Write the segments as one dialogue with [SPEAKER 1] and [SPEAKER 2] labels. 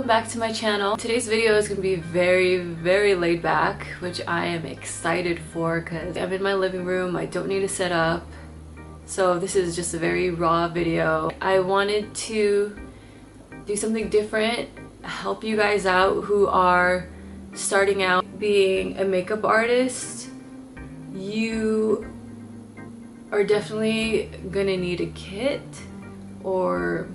[SPEAKER 1] welcome back to my channel. Today's video is going to be very laid back, which I am excited for because I'm in my living room. I don't need to set up, so this is just a very raw video. I wanted to do something different, help you guys out who are starting out being a makeup artist. You are definitely gonna need a kit or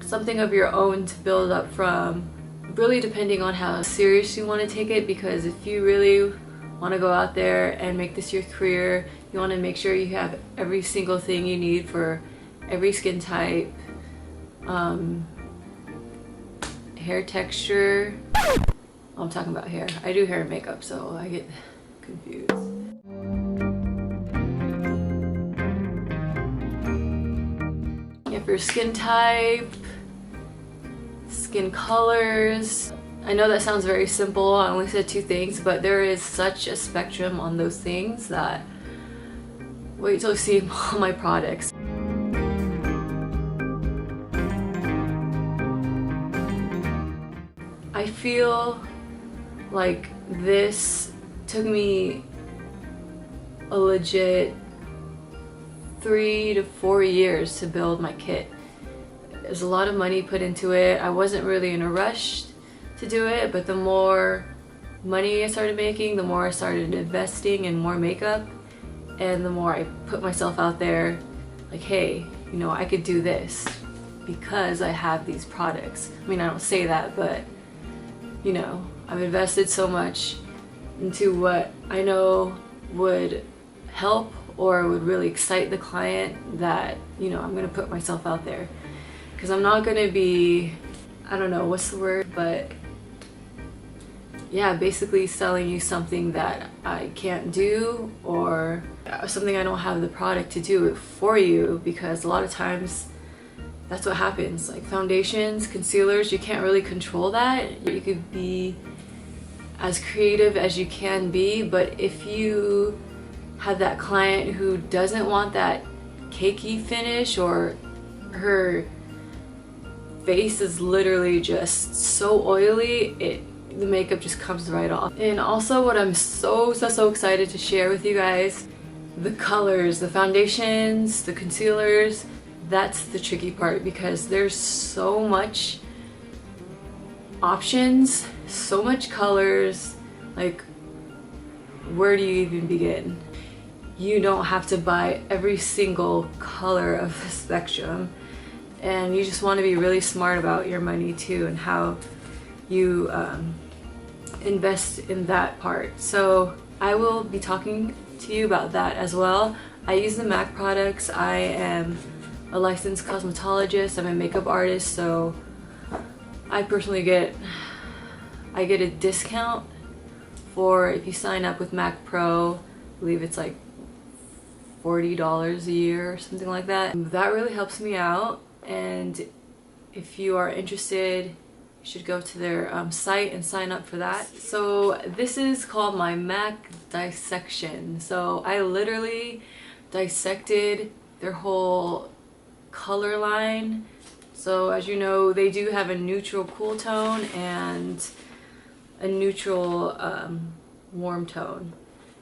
[SPEAKER 1] something of your own to build up from, really depending on how serious you want to take it, because if you really want to go out there and make this your career, you want to make sure you have every single thing you need for every skin type, hair texture. I'm talking about hair. I do hair and makeup, so I get confused. For skin type, skin colors. I know that sounds very simple. I only said 2 things, but there is such a spectrum on those things that wait till you see all my products. I feel like this took me a legit 3 to 4 years to build my kit. There's a lot of money put into it. I wasn't really in a rush to do it, but the more money I started making, the more I started investing in more makeup, and the more I put myself out there like, hey, you know, I could do this because I have these products. I mean, I don't say that, but you know, I've invested so much into what I know would help or would really excite the client that, you know, I'm gonna put myself out there. Because I'm not gonna be, I don't know, what's the word, but yeah, basically selling you something that I can't do or something I don't have the product to do it for you, because a lot of times that's what happens. Like foundations, concealers, you can't really control that. You could be as creative as you can be, but if you have that client who doesn't want that cakey finish, or her face is literally just so oily, the makeup just comes right off. And also what I'm so excited to share with you guys, the colors, the foundations, the concealers, that's the tricky part, because there's so much options, so much colors, like where do you even begin? You don't have to buy every single color of the spectrum, and you just want to be really smart about your money too and how you invest in that part. So I will be talking to you about that as well. I use the MAC products. I am a licensed cosmetologist. I'm a makeup artist, so I personally get a discount for if you sign up with MAC Pro. I believe it's like $40 a year or something like that. That really helps me out, and if you are interested, you should go to their site and sign up for that. So this is called my MAC dissection. So I literally dissected their whole color line. So as you know, they do have a neutral cool tone and a neutral warm tone.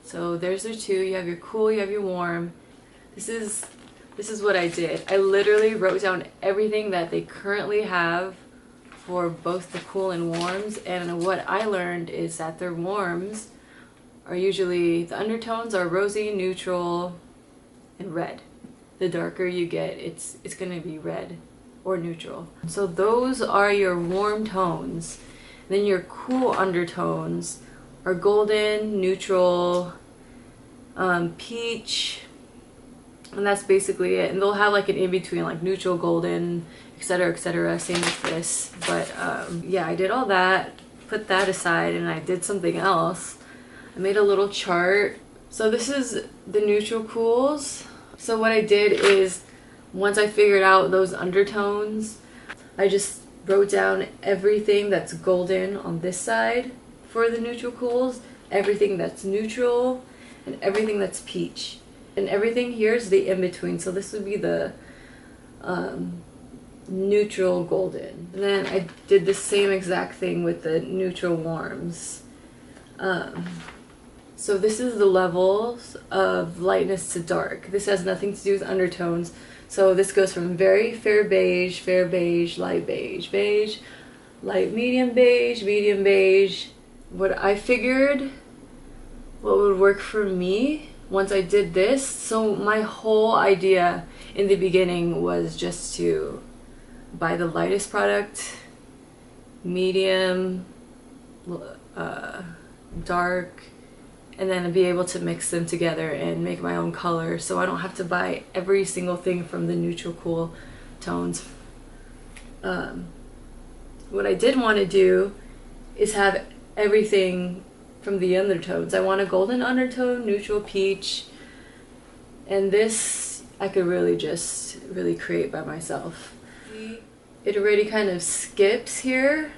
[SPEAKER 1] So there's their 2. You have your cool, you have your warm. This is what I did. I literally wrote down everything that they currently have for both the cool and warms, and what I learned is that their warms are usually, the undertones are rosy, neutral, and red. The darker you get, it's gonna be red or neutral. So those are your warm tones. Then your cool undertones are golden, neutral, peach, and that's basically it. And they'll have like an in-between, like neutral, golden, etc., same with this. But yeah, I did all that, put that aside, and I did something else. I made a little chart. So this is the neutral cools. So what I did is, once I figured out those undertones, I just wrote down everything that's golden on this side for the neutral cools, everything that's neutral, and everything that's peach. And everything here is the in-between. So this would be the neutral golden. And then I did the same exact thing with the neutral warms. So this is the levels of lightness to dark. This has nothing to do with undertones. So this goes from very fair beige, light beige, beige, light medium beige. What I figured what would work for me once I did this, so my whole idea in the beginning was just to buy the lightest product, medium, dark, and then be able to mix them together and make my own color, so I don't have to buy every single thing from the neutral cool tones. What I did want to do is have everything from the undertones. I want a golden undertone, neutral peach, and this I could really create by myself. It already kind of skips here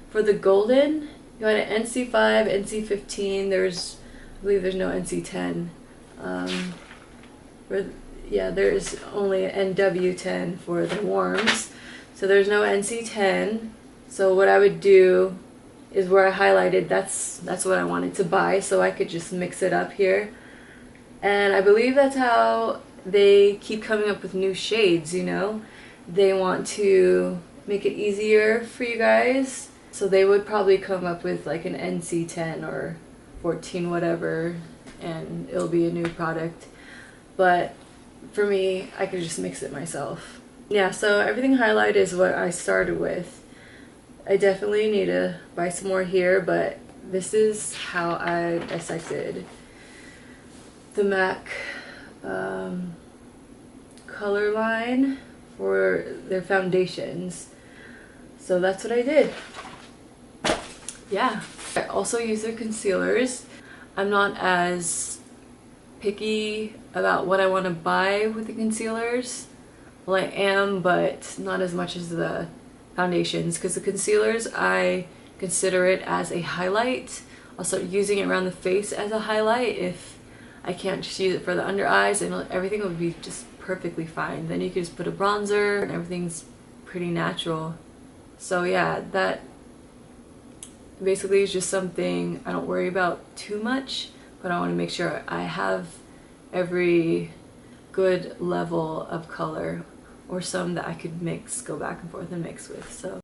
[SPEAKER 1] for the golden. You got an NC5, NC15. I believe there's no NC10. There's only an NW10 for the warms. So there's no NC10. So what I would do is where I highlighted, that's what I wanted to buy, so I could just mix it up here. And I believe that's how they keep coming up with new shades, you know? They want to make it easier for you guys, so they would probably come up with like an NC10 or 14 whatever, and it'll be a new product. But for me, I could just mix it myself. Yeah, so everything highlighted is what I started with. I definitely need to buy some more here, but this is how I dissected the MAC color line for their foundations. So that's what I did. Yeah. I also use their concealers. I'm not as picky about what I want to buy with the concealers. Well, I am, but not as much as the foundations, because the concealers, I consider it as a highlight. I'll start using it around the face as a highlight if I can't just use it for the under eyes, and everything would be just perfectly fine. Then you can just put a bronzer and everything's pretty natural. So yeah, that basically is just something I don't worry about too much, but I want to make sure I have every good level of color, or some that I could go back and forth and mix with. So